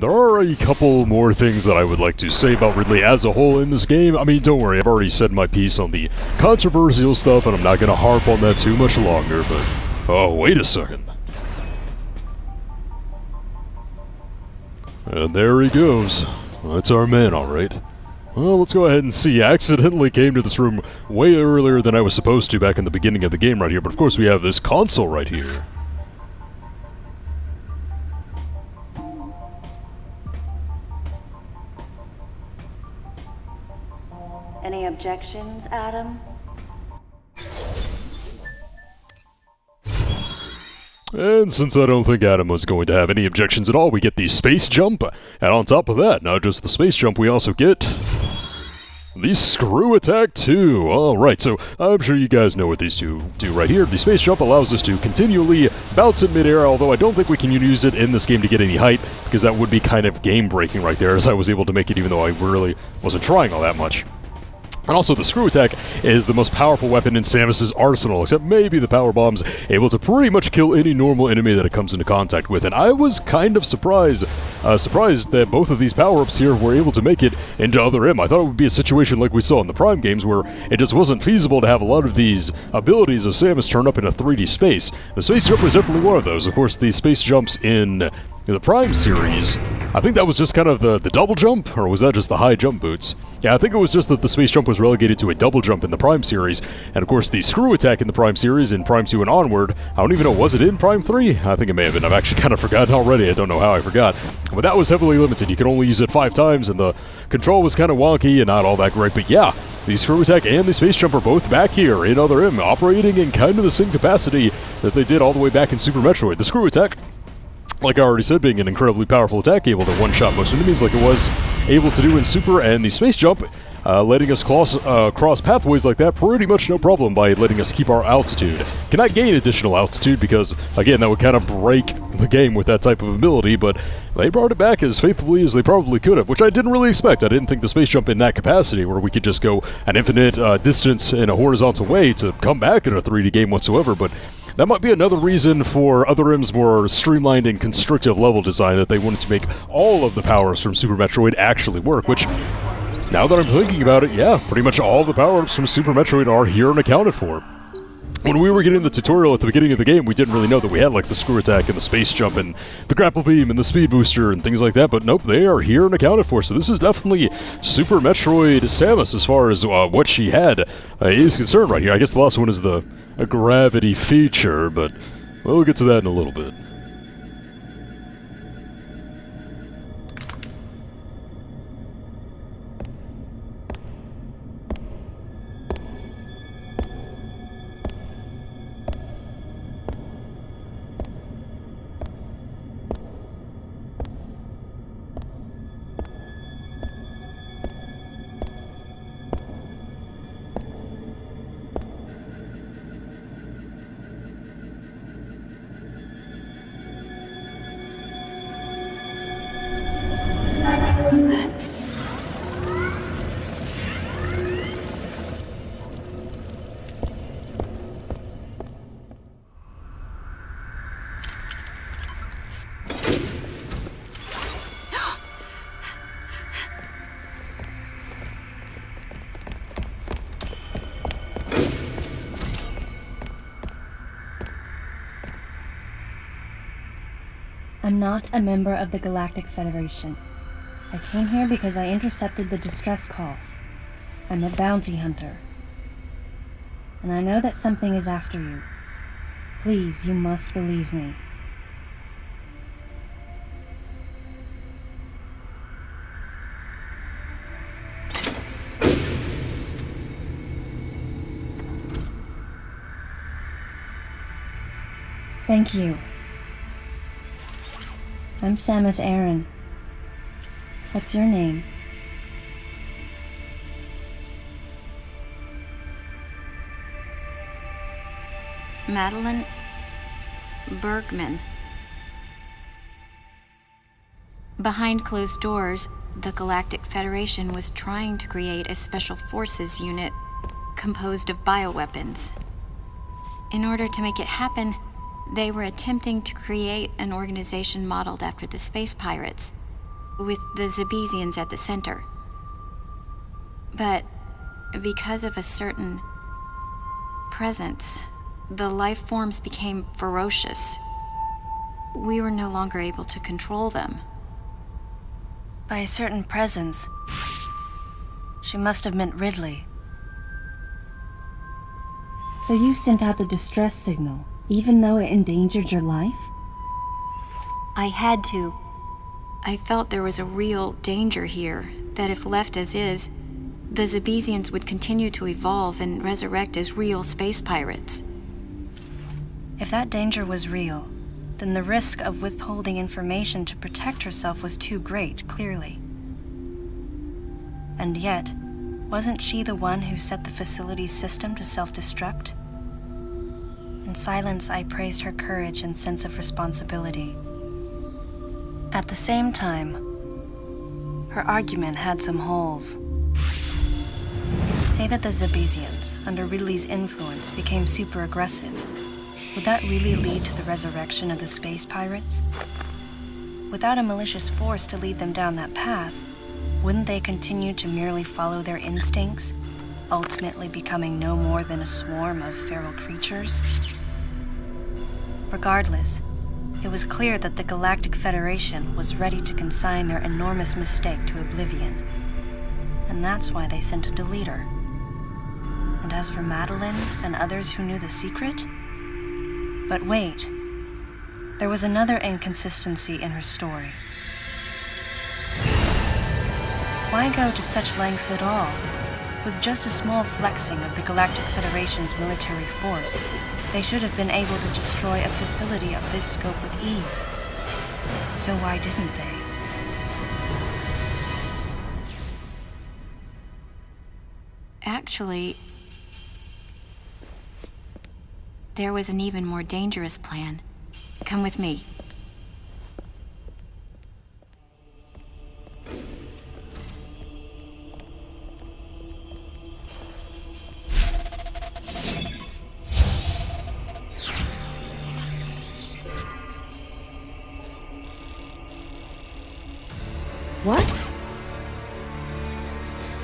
there are a couple more things that I would like to say about Ridley as a whole in this game. I mean, don't worry, I've already said my piece on the controversial stuff, and I'm not going to harp on that too much longer, but... Oh, wait a second. And there he goes. That's our man, alright. Well, let's go ahead and see. I accidentally came to this room way earlier than I was supposed to back in the beginning of the game right here, but of course we have this console right here. Any objections, Adam? And since I don't think Adam was going to have any objections at all, we get the space jump, and on top of that, not just the space jump, we also get the screw attack too. Alright, so I'm sure you guys know what these two do right here. The space jump allows us to continually bounce in midair, although I don't think we can use it in this game to get any height, because that would be kind of game-breaking right there, as I was able to make it even though I really wasn't trying all that much. And also, the screw attack is the most powerful weapon in Samus's arsenal, except maybe the power bomb's able to pretty much kill any normal enemy that it comes into contact with. And I was kind of surprised that both of these power-ups here were able to make it into Other M. I thought it would be a situation like we saw in the Prime games, where it just wasn't feasible to have a lot of these abilities of Samus turn up in a 3D space. The space jump was definitely one of those. Of course, the space jumps in the Prime series, I think that was just kind of the double jump, or was that just the high jump boots? Yeah, I think it was just that the space jump was relegated to a double jump in the Prime series, and of course the screw attack in the Prime series, in Prime 2 and onward, I don't even know, was it in Prime 3? I think it may have been. I've actually kind of forgotten already. I don't know how I forgot. But that was heavily limited. You could only use it 5 times, and the control was kind of wonky and not all that great. But yeah, the screw attack and the space jump are both back here in Other M, operating in kind of the same capacity that they did all the way back in Super Metroid. The screw attack, like I already said, being an incredibly powerful attack, able to one-shot most enemies like it was able to do in Super, and the space jump, letting us cross pathways like that pretty much no problem by letting us keep our altitude. Cannot gain additional altitude because, again, that would kind of break the game with that type of ability, but they brought it back as faithfully as they probably could have, which I didn't really expect. I didn't think the space jump in that capacity, where we could just go an infinite distance in a horizontal way, to come back in a 3D game whatsoever, but that might be another reason for Other M's more streamlined and constrictive level design, that they wanted to make all of the powers from Super Metroid actually work, which, now that I'm thinking about it, yeah, pretty much all the power-ups from Super Metroid are here and accounted for. When we were getting the tutorial at the beginning of the game, we didn't really know that we had, like, the screw attack and the space jump and the grapple beam and the speed booster and things like that, but nope, they are here and accounted for. So this is definitely Super Metroid Samus as far as what she had is concerned right here. I guess the last one is a gravity feature, but we'll get to that in a little bit. I'm not a member of the Galactic Federation. I came here because I intercepted the distress calls. I'm a bounty hunter. And I know that something is after you. Please, you must believe me. Thank you. I'm Samus Aran. What's your name? Madeline Bergman. Behind closed doors, the Galactic Federation was trying to create a special forces unit composed of bioweapons. In order to make it happen, they were attempting to create an organization modeled after the space pirates, with the Zebesians at the center. But because of a certain presence, the life forms became ferocious. We were no longer able to control them. By a certain presence, she must have meant Ridley. So you sent out the distress signal, even though it endangered your life? I had to. I felt there was a real danger here, that if left as is, the Zebesians would continue to evolve and resurrect as real space pirates. If that danger was real, then the risk of withholding information to protect herself was too great, clearly. And yet, wasn't she the one who set the facility's system to self-destruct? In silence, I praised her courage and sense of responsibility. At the same time, her argument had some holes. Say that the Zebesians, under Ridley's influence, became super aggressive. Would that really lead to the resurrection of the space pirates? Without a malicious force to lead them down that path, wouldn't they continue to merely follow their instincts, ultimately becoming no more than a swarm of feral creatures? Regardless, it was clear that the Galactic Federation was ready to consign their enormous mistake to oblivion. And that's why they sent a deleter. And as for Madeline and others who knew the secret? But wait, there was another inconsistency in her story. Why go to such lengths at all? With just a small flexing of the Galactic Federation's military force, they should have been able to destroy a facility of this scope with ease. So why didn't they? Actually, there was an even more dangerous plan. Come with me. What?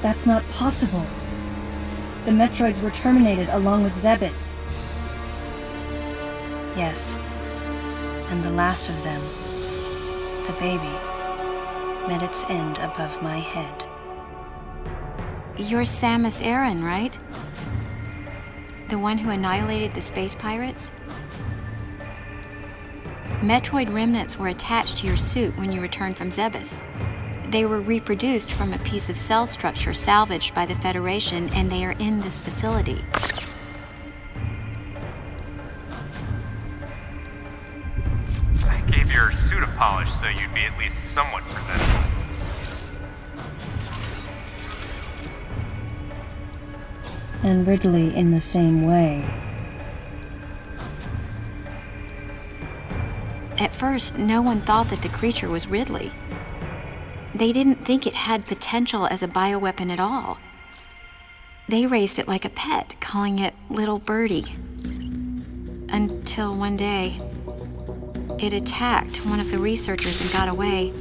That's not possible. The Metroids were terminated along with Zebes. Yes. And the last of them, the baby, met its end above my head. You're Samus Aran, right? The one who annihilated the space pirates? Metroid remnants were attached to your suit when you returned from Zebes. They were reproduced from a piece of cell structure salvaged by the Federation, and they are in this facility. I gave your suit a polish so you'd be at least somewhat presentable. And Ridley in the same way. At first, no one thought that the creature was Ridley. They didn't think it had potential as a bioweapon at all. They raised it like a pet, calling it Little Birdie. Until one day, it attacked one of the researchers and got away.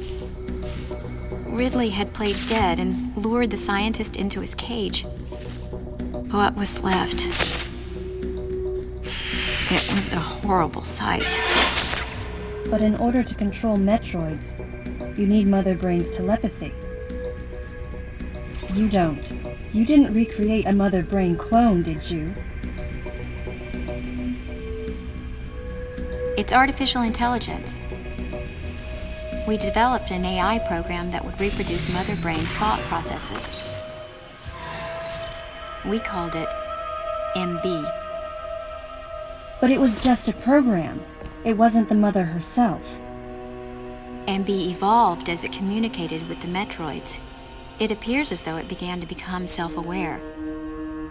Ridley had played dead and lured the scientist into his cage. What was left? It was a horrible sight. But in order to control Metroids, you need Mother Brain's telepathy. You don't. You didn't recreate a Mother Brain clone, did you? It's artificial intelligence. We developed an AI program that would reproduce Mother Brain's thought processes. We called it MB. But it was just a program. It wasn't the Mother herself. MB evolved as it communicated with the Metroids. It appears as though it began to become self-aware,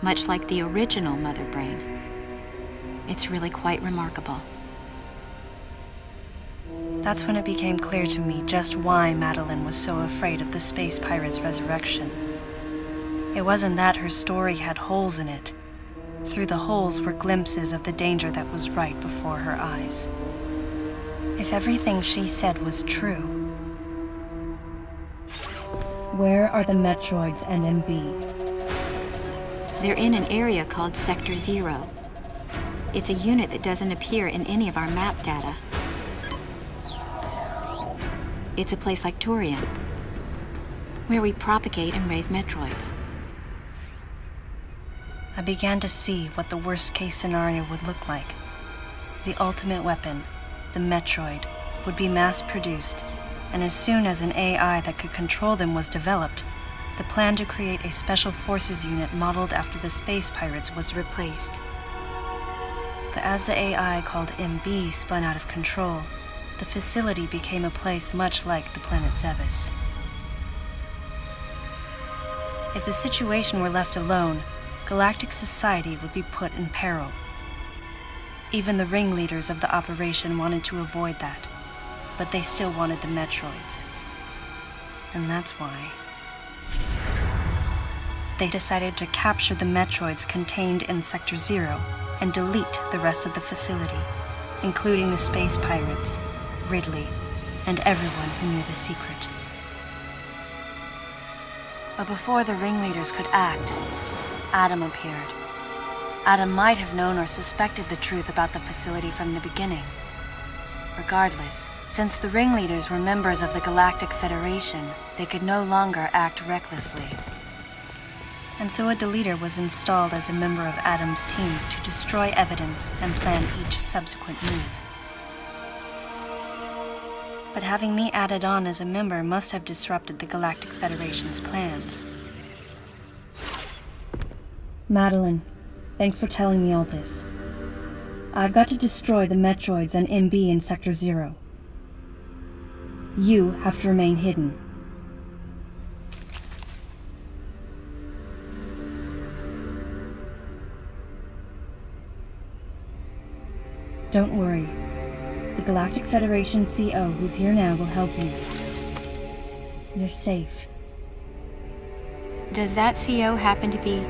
much like the original Mother Brain. It's really quite remarkable. That's when it became clear to me just why Madeline was so afraid of the space pirate's resurrection. It wasn't that her story had holes in it. Through the holes were glimpses of the danger that was right before her eyes. If everything she said was true, Where are the Metroids and MB? They're in an area called Sector 0. It's a unit that doesn't appear in any of our map data. It's a place like Turian, where we propagate and raise Metroids. I began to see what the worst-case scenario would look like. The ultimate weapon, the Metroid, would be mass-produced, and as soon as an AI that could control them was developed, the plan to create a special forces unit modeled after the space pirates was replaced. But as the AI called MB spun out of control, the facility became a place much like the planet Zevis. If the situation were left alone, galactic society would be put in peril. Even the ringleaders of the operation wanted to avoid that, but they still wanted the Metroids. And that's why they decided to capture the Metroids contained in Sector 0 and delete the rest of the facility, including the space pirates, Ridley, and everyone who knew the secret. But before the ringleaders could act, Adam appeared. Adam might have known or suspected the truth about the facility from the beginning. Regardless, since the ringleaders were members of the Galactic Federation, they could no longer act recklessly. And so a deleter was installed as a member of Adam's team to destroy evidence and plan each subsequent move. But having me added on as a member must have disrupted the Galactic Federation's plans. Madeline, thanks for telling me all this. I've got to destroy the Metroids and MB in Sector 0. You have to remain hidden. Don't worry. The Galactic Federation CO who's here now will help you. You're safe. Does that CO happen to be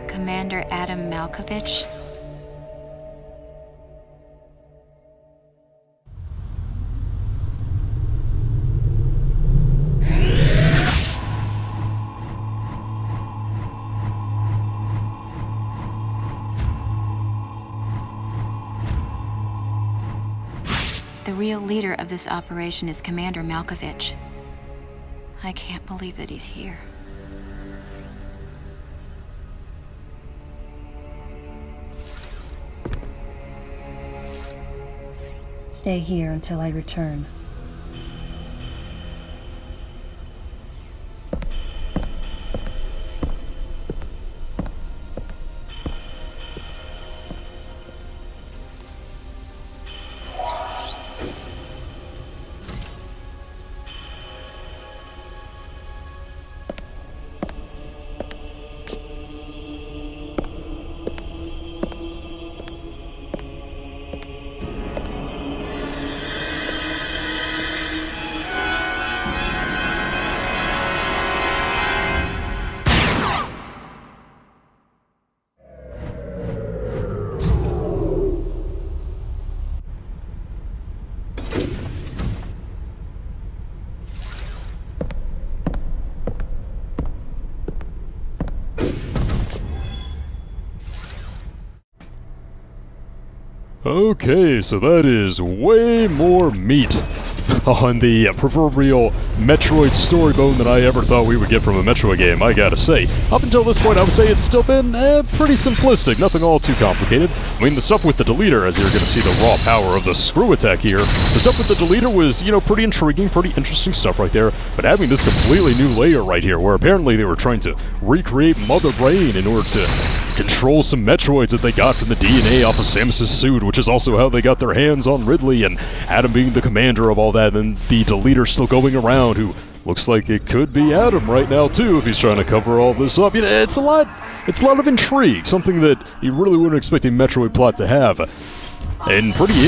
Commander Adam Malkovich? The real leader of this operation is Commander Malkovich. I can't believe that he's here. Stay here until I return. Okay, so that is way more meat on the proverbial Metroid story bone than I ever thought we would get from a Metroid game, I gotta say. Up until this point, I would say it's still been pretty simplistic, nothing all too complicated. I mean, the stuff with the deleter, as you're gonna see the raw power of the screw attack here, the stuff with the deleter was, you know, pretty intriguing, pretty interesting stuff right there, but having this completely new layer right here, where apparently they were trying to recreate Mother Brain in order to control some Metroids that they got from the DNA off of Samus's suit, which is also how they got their hands on Ridley, and Adam being the commander of all that, and the deleter still going around, who looks like it could be Adam right now too, if he's trying to cover all this up. You know, it's a lot of intrigue, something that you really wouldn't expect a Metroid plot to have. In pretty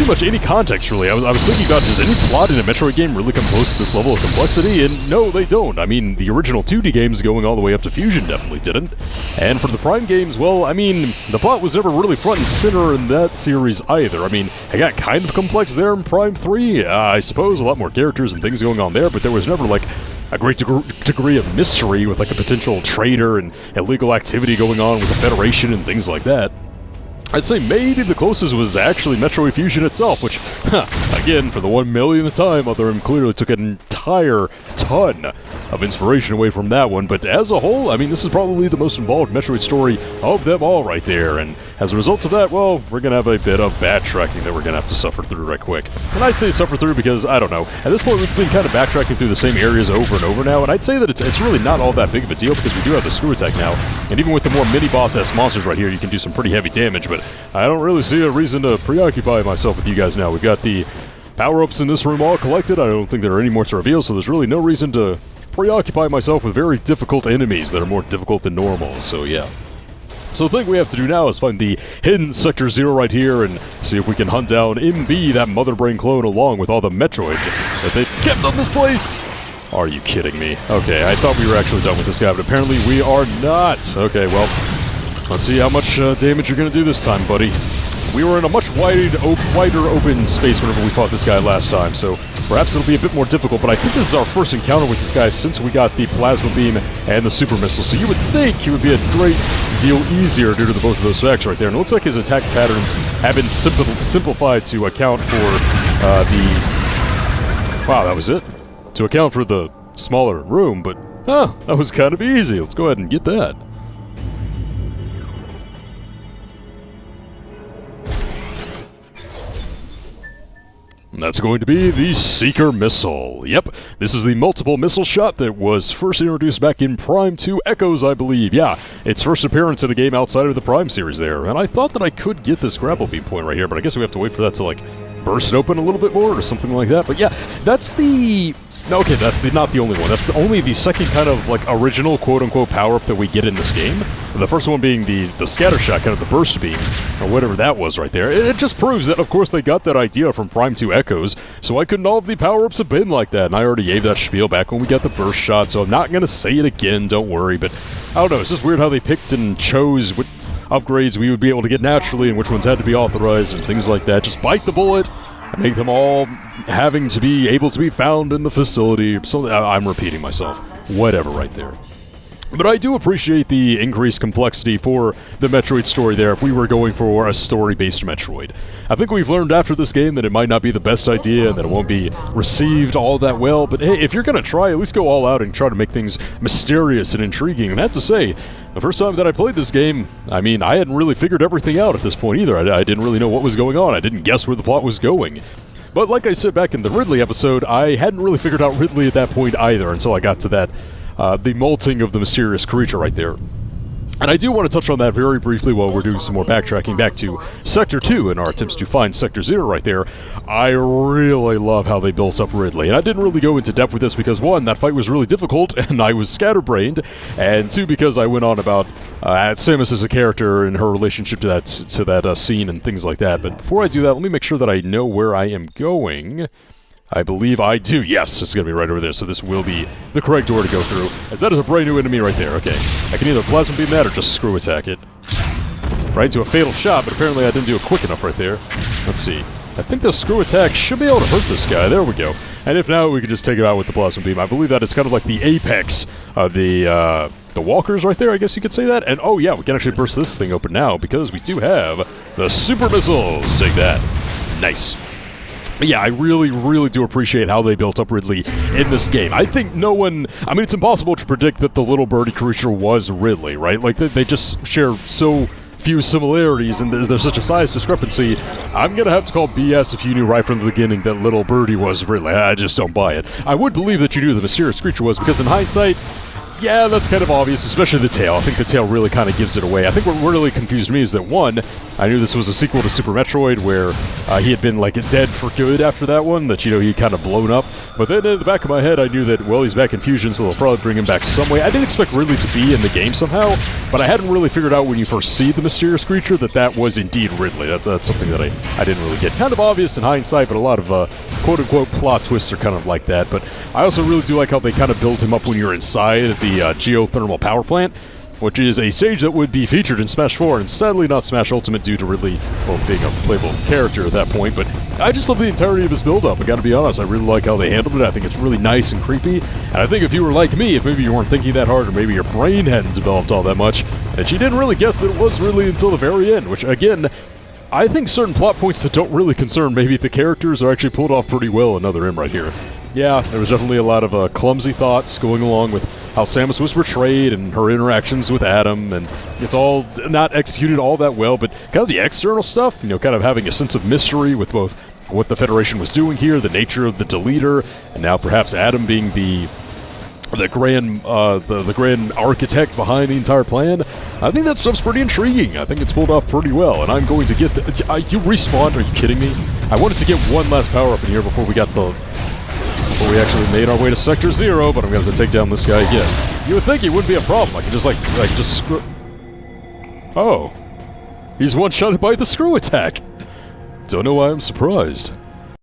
much any context, really. I was thinking about, does any plot in a Metroid game really come close to this level of complexity? And no, they don't. I mean, the original 2D games going all the way up to Fusion definitely didn't. And for the Prime games, well, I mean, the plot was never really front and center in that series either. I mean, it got kind of complex there in Prime 3, I suppose, a lot more characters and things going on there, but there was never, like, a great degree of mystery with like a potential traitor and illegal activity going on with the Federation and things like that. I'd say maybe the closest was actually Metroid Fusion itself, which, again, for the 1 millionth time, Other M clearly took an entire ton of inspiration away from that one, but as a whole, I mean, this is probably the most involved Metroid story of them all right there, and as a result of that, well, we're gonna have a bit of backtracking that we're gonna have to suffer through right quick. And I say suffer through because, I don't know, at this point we've been kind of backtracking through the same areas over and over now, and I'd say that it's really not all that big of a deal because we do have the screw attack now, and even with the more mini-boss-ass monsters right here, you can do some pretty heavy damage, but I don't really see a reason to preoccupy myself with you guys now. We've got the power-ups in this room all collected. I don't think there are any more to reveal, so there's really no reason to preoccupy myself with very difficult enemies that are more difficult than normal, so yeah. So the thing we have to do now is find the hidden Sector 0 right here and see if we can hunt down MB, that Mother Brain clone, along with all the Metroids that they've kept on this place. Are you kidding me? Okay, I thought we were actually done with this guy, but apparently we are not. Okay, well, let's see how much damage you're going to do this time, buddy. We were in a much wider open space whenever we fought this guy last time, so perhaps it'll be a bit more difficult, but I think this is our first encounter with this guy since we got the Plasma Beam and the Super Missile, so you would think he would be a great deal easier due to both of those facts right there. And it looks like his attack patterns have been simplified to account for Wow, that was it? To account for the smaller room, but, that was kind of easy. Let's go ahead and get that. That's going to be the Seeker Missile. Yep, this is the multiple missile shot that was first introduced back in Prime 2 Echoes, I believe. Yeah, its first appearance in a game outside of the Prime series there. And I thought that I could get this grapple beam point right here, but I guess we have to wait for that to, like, burst open a little bit more or something like that. But yeah, that's the... No, okay, that's not the only one. That's only the second kind of, like, original quote-unquote power-up that we get in this game. The first one being the scatter shot, kind of the burst beam, or whatever that was right there. It just proves that, of course, they got that idea from Prime 2 Echoes, so why couldn't all of the power-ups have been like that? And I already gave that spiel back when we got the burst shot, so I'm not going to say it again, don't worry, but I don't know, it's just weird how they picked and chose what upgrades we would be able to get naturally and which ones had to be authorized and things like that. Just bite the bullet and make them all having to be able to be found in the facility. So I'm repeating myself. Whatever right there. But I do appreciate the increased complexity for the Metroid story there if we were going for a story-based Metroid. I think we've learned after this game that it might not be the best idea and that it won't be received all that well, but hey, if you're going to try, at least go all out and try to make things mysterious and intriguing. And I have to say, the first time that I played this game, I mean, I hadn't really figured everything out at this point either. I didn't really know what was going on. I didn't guess where the plot was going. But like I said back in the Ridley episode, I hadn't really figured out Ridley at that point either until I got to that the molting of the mysterious creature right there. And I do want to touch on that very briefly while we're doing some more backtracking back to Sector 2 in our attempts to find Sector 0 right there. I really love how they built up Ridley. And I didn't really go into depth with this because, one, that fight was really difficult and I was scatterbrained, and two, because I went on about Samus as a character and her relationship to that scene and things like that. But before I do that, let me make sure that I know where I am going. I believe I do. Yes, it's going to be right over there, so this will be the correct door to go through, as that is a brand new enemy right there. Okay, I can either plasma beam that or just screw attack it. Right into a fatal shot, but apparently I didn't do it quick enough right there. Let's see. I think the screw attack should be able to hurt this guy. There we go. And if not, we can just take it out with the plasma beam. I believe that is kind of like the apex of the walkers right there, I guess you could say that. And oh yeah, we can actually burst this thing open now because we do have the super missiles. Take that. Nice. But yeah, I really, really do appreciate how they built up Ridley in this game. I think no one... I mean, it's impossible to predict that the little birdie creature was Ridley, right? Like, they just share so few similarities, and there's such a size discrepancy. I'm gonna have to call BS if you knew right from the beginning that little birdie was Ridley. I just don't buy it. I would believe that you knew the mysterious creature was, because in hindsight... yeah, that's kind of obvious, especially the tail. I think the tail really kind of gives it away. I think what really confused me is that, one, I knew this was a sequel to Super Metroid, where he had been, like, dead for good after that one, that, you know, he'd kind of blown up. But then in the back of my head, I knew that, well, he's back in Fusion, so they'll probably bring him back some way. I didn't expect Ridley to be in the game somehow, but I hadn't really figured out when you first see the mysterious creature that was indeed Ridley. That's something that I didn't really get. Kind of obvious in hindsight, but a lot of quote-unquote plot twists are kind of like that. But I also really do like how they kind of build him up when you're inside the geothermal power plant. which is a stage that would be featured in Smash 4, and sadly not Smash Ultimate due to Ridley, well, being a playable character at that point, but I just love the entirety of this build-up. I gotta be honest, I really like how they handled it. I think it's really nice and creepy, and I think if you were like me, if maybe you weren't thinking that hard, or maybe your brain hadn't developed all that much, and you didn't really guess that it was really until the very end, which, again, I think certain plot points that don't really concern maybe the characters are actually pulled off pretty well in Other M right here. Yeah, there was definitely a lot of clumsy thoughts going along with how Samus was portrayed and her interactions with Adam, and it's all not executed all that well, but kind of the external stuff, you know, kind of having a sense of mystery with both what the Federation was doing here, the nature of the deleter, and now perhaps Adam being the grand architect behind the entire plan. I think that stuff's pretty intriguing. I think it's pulled off pretty well, and I'm going to get you respawned? Are you kidding me? I wanted to get one last power up in here before we actually made our way to Sector 0, but I'm going to have to take down this guy again. You would think it wouldn't be a problem. I could just screw. Oh, he's one-shotted by the screw attack. Don't know why I'm surprised.